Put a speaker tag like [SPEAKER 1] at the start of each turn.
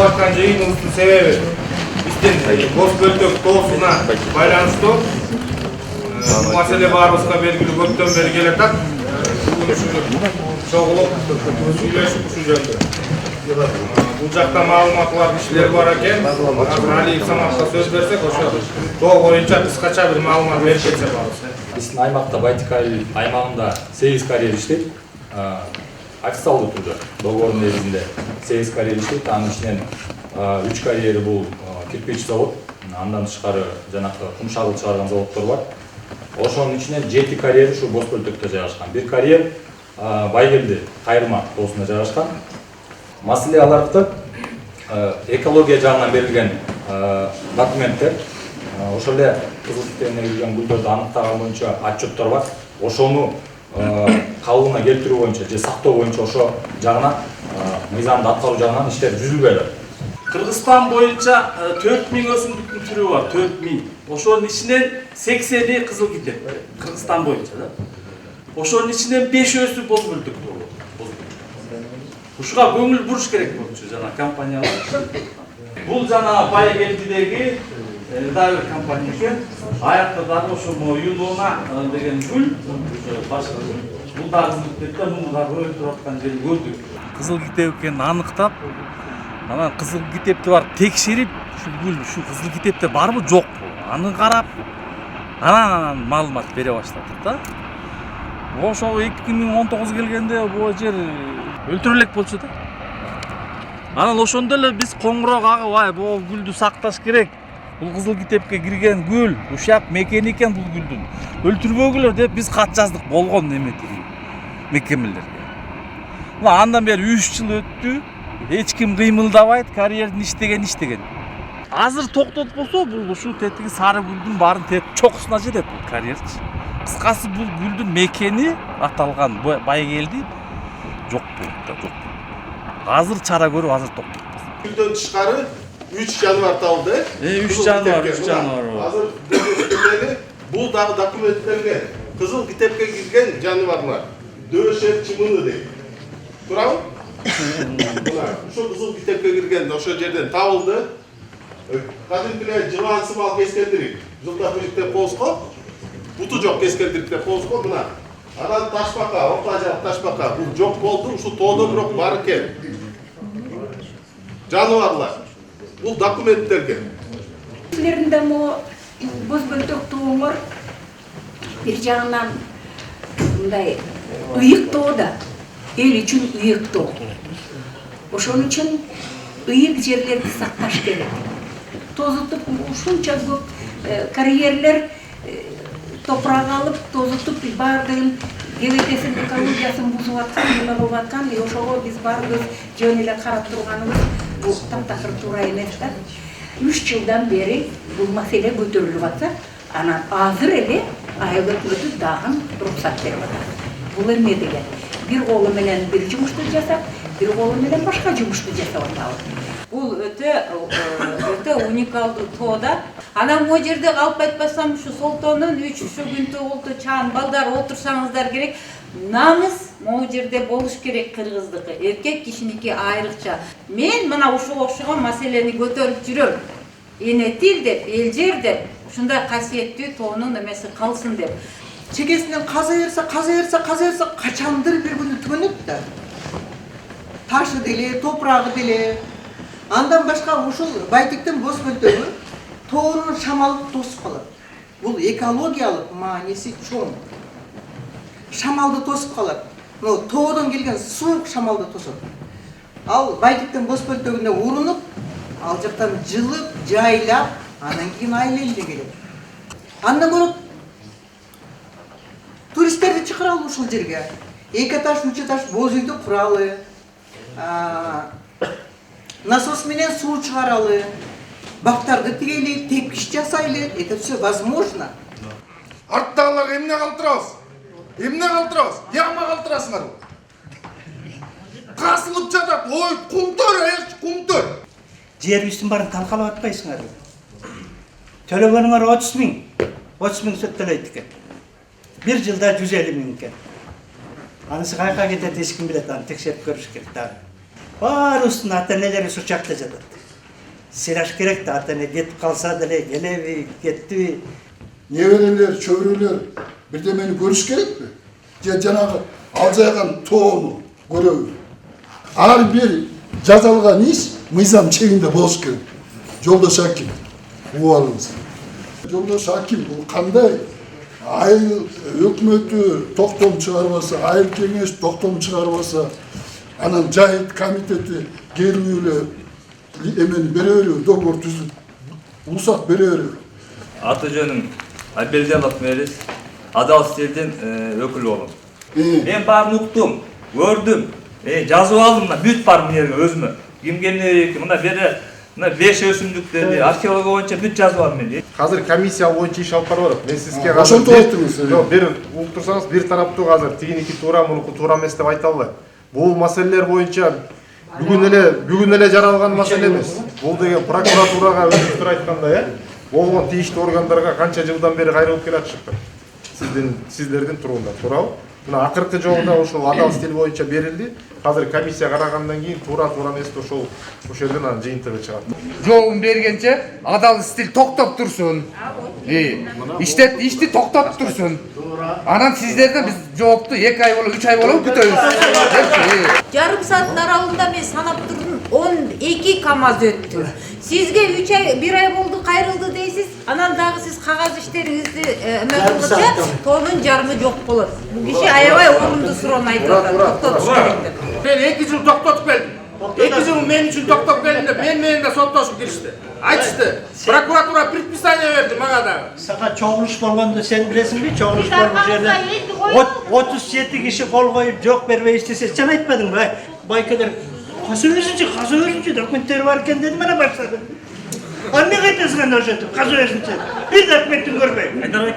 [SPEAKER 1] аткан жыйыныбыздын себеби биздин бос бөлтөк тоосуна байланыштуу бул маселе баарыбызга белгилүү көптөн бери келатат. Бүгүн чогулуп сүйлөшүп ушул жөнүндө. Бул жакта маалыматы бар кишилер бар экен. Азыр Алиев Саматка сөз берсек, ошо тоо боюнча кыскача бир маалымат берип кетсе болот.
[SPEAKER 2] Биздин аймакта Байтикал аймагында 8 карьер иштейт. Официалдуу түрдө договордун негизинде 8 карьер иштейт. Анын ичинен 3 карьери бул кирпич завод, андан тышкары жанакы кум шагыл чыгарган заводдор бар. Ошонун ичинен 7 карьер ушу Бос бөлтөктө жайгашкан. Бир карьер Байгелди Кайрма тоосунда жайгашкан. Маселе алардыкы экология жагынан берилген документтер, ошол эле кызыл китебине кирген гүлдөрдү аныктаган боюнча отчеттор бар. Ошону калыбына келтирүү боюнча же сактоо боюнча ошо жагынан мыйзамды аткаруу жагынан иштер жүзүлбөй атат.
[SPEAKER 3] Кыргызстан боюнча 4000 өсүмдүктүн түрү бар, 4000. Ошонун ичинен 80 кызыл китеп. Кыргызстан боюнча да. Ошонун ичинен 5 боз бөлтөк болот. Ушуга көңүл буруш керек болчу жана компаниялар. Бул жана Байгелдидеги дагы компания экен. Аякта дагы ошо Юлона деген гүл, башка гүл. Бул дагы кызыл китепте муну дагы өтүп аткан жерин көрдүк. Кызыл китеп экенин аныктап, анан кызыл китепти барып текшерип, ушул гүл, ушу кызыл китепте барбы жокпу? Аны карап, анан маалымат бере баштадык да. Ошо 2019 келгенде бул жер өлтүрөлек болчу да. Анан ошондо эле биз коңгуроо кагып, бул гүлдү сакташ керек. Бул кызыл китепке кирген гүл, ушак мекени экен бул гүлдүн. Өлтүрбөгүлөр деп биз кат жаздык болгон эметиги мекемелерге. Андан бери 3 жыл өттү. Эч ким кыймылдабайт, карьердин иштеген. Азыр токтотуп болсо, бул ушул тетиги сары гүлдүн баарын тетип чокусуна жетет бул карьерчи. Кыскасы бул гүлдүн мекени аталган Байгелди жок болуп да, жок. Азыр чара көрүп, азыр токтотуп.
[SPEAKER 4] Гүлдөн тышкары 3 жаныбар табылды.
[SPEAKER 3] 3 жаныбар.
[SPEAKER 4] Азыр дөшөктөгү бул дагы документтелген. Кызыл китепке кирген жаныбарлар. Дөшөк чымыны дейт. Туурабы? Ушул кызыл китепке кирген ошо жерден табылды. Кадимкилер жылан сымал кескендирик. Жылтапырыктеп кооско. Буту жок кескендириктеп кооско мына. Анан ташбака, орта жак ташбака. Бул жок болду, ушул тоодо бирок бар экен. Жаныбарлар. Бул документтелген.
[SPEAKER 5] Силердин мо боз бөлтөк тооңор бир жагынан мындай ыйыктоо да, эл үчүн ыйыктоо. Ошон үчүн ыйык жерлерди сакташ керек. Тозутуп ушунча көп карьерлер топурак алып, тозутуп баардыгын кебетесин экологиясын бузуп аткан, эме кылып аткан, ошого биз баарыбыз жөн эле карап турганыбыз бул таптакыр туура эмес да. 3 жылдан бери бул маселе көтөрүлүп атса, анан азыр эле айыл өкмөтү дагы уруксат берип атат. Бул эмне деген? Бир колу менен бир жумушту жасап, бир колу менен башка жумушту жасап атабыз.
[SPEAKER 6] Бул өтө уникалдуу тоо да. Анан могу жерде калып айтпасам, ушу Солтоонун 3 күнтө болду чаан балдар отурсаңыздар керек. Намыс могу жерде болуш керек кыргыздыкы, эркек кишиники айрыкча. Мен мына ушуга окшогон маселени көтөрүп жүрөм. Эне тил деп, эл жер деп, ушундай касиеттүү тоонун эмеси калсын деп.
[SPEAKER 7] Чекесинен каза берсе, качандыр бир күнү түгөнөт да. Ташы деле, топурагы деле. Андан башка ушул Байтиктин боз бөлтөгү тоонун шамалып тосуп калат. Бул экологиялык мааниси чоң. Шамалды тосуп калат. Тоодон келген суук шамалды тосот. Ал Байтиктин боз бөлтөгүнө урунуп, ал жактан жылып, жайлап, анан кийин айыл элине келет. Андан көрөп туристтерди чакыралы ушул жерге. 2 этаж, 3 этаж боз үйдү куралы. Насос менен суу чыгаралы. Бактарды тигели, тепкич жасайлы. Это все возможно.
[SPEAKER 4] Арттагыларга эмне калтырабыз? Ягма калтырасыңар. Касылып жатат. Ой, кумтөр.
[SPEAKER 8] Жерибиздин баарын талкалап атпайсыңар. Төлөгөнүңөр 30 000. 30 000 сөт төлөйт экен. Bir жылда 150 000 экен. Анысы кайка кетет, эч ким билет, аны текшерип көрүш керек дагы. Баарыбыздын ата-энелери ушул жакта жатат. сыйлаш керек да, ата-эне кетип калса деле келеби, кеттиби?
[SPEAKER 9] Неберелер, чөбүрөлөр бирдемени көрүш керекпи? Же жанагы алжайган тоону көрөбү? Ар бир жазалган иш мыйзам чегинде болуш керек. Жолдош Аким, угуп алыңыз. Жолдош Аким бул кандай? Айыл өкмөтү токтом чыгарбаса, айыл кеңеш токтом чыгарбаса, анан жайыт комитети келип эле эмени бере береби, договор түзүп, уруксат бере береби.
[SPEAKER 10] Аты жөнүм Абелжанов Мелис, Адал Стилдин өкүлү болом. Мен баарын уктум, көрдүм, жазып алдым, бүт бар мына жерге өзүмө. Кимге эмне керек, мына бере мына 5 өсүмдүктөрдү, археология боюнча бүт жазып алдым мен.
[SPEAKER 11] Азыр комиссия боюнча иш алып барып атат. Мен сизге
[SPEAKER 9] Ошентип аттыңыз.
[SPEAKER 11] Жок, бир угуп турсаңыз, бир тараптуу азыр тигиники туура, мунуку туура эмес деп айта албайм. Бул маселелер боюнча бүгүн эле жаралган маселе эмес. Бул деген прокуратурага өзүңүздөр айткандай, болгон тийиштүү органдарга канча жылдан бери кайрылып келатышыптыр. Сиздердин тургунда, туурабы? Мына акыркы жолу да ошол адал стил боюнча берилди. Азыр комиссия карагандан кийин туура эмес ошол жерден анын жыйынтыгы чыгат.
[SPEAKER 12] Жообун бергенче адал стил токтоп турсун. Ишти токтоп турсун. Анан сиздерден биз жоопту 2 ай болобу, 3 ай болобу күтөбүз.
[SPEAKER 6] Жарым сааттын аралыгында мен санап турдум, 12 КАМАЗ өттү. Сизге 3 ай, 1 ай болду кайрылды дейсиз, анан дагы сиз кагаз иштериңизди эме кылгыча тоонун жарымы жок болот. Бул киши аябай орунду суроону айтып атат. Токтотуш керек деп.
[SPEAKER 1] Мен 2 жыл токтотуп келдим. 2 жыл мен үчүн токтоп келдим деп менен да соттошуп киришти. Айтышты. Прокуратура предписание берди мага дагы.
[SPEAKER 8] Сага чогулуш болгондо сен билесиңби? Чогулуш болгон жерде 37 киши кол коюп жок бербей иштесе, сен айтпадыңбы? Байкелер каза берсинчи документтери бар экен деди, мына баштады. Эмне кайтасың анда ошентип? Каза берсинчи. Бир документин көрбөй.
[SPEAKER 3] Айдарбек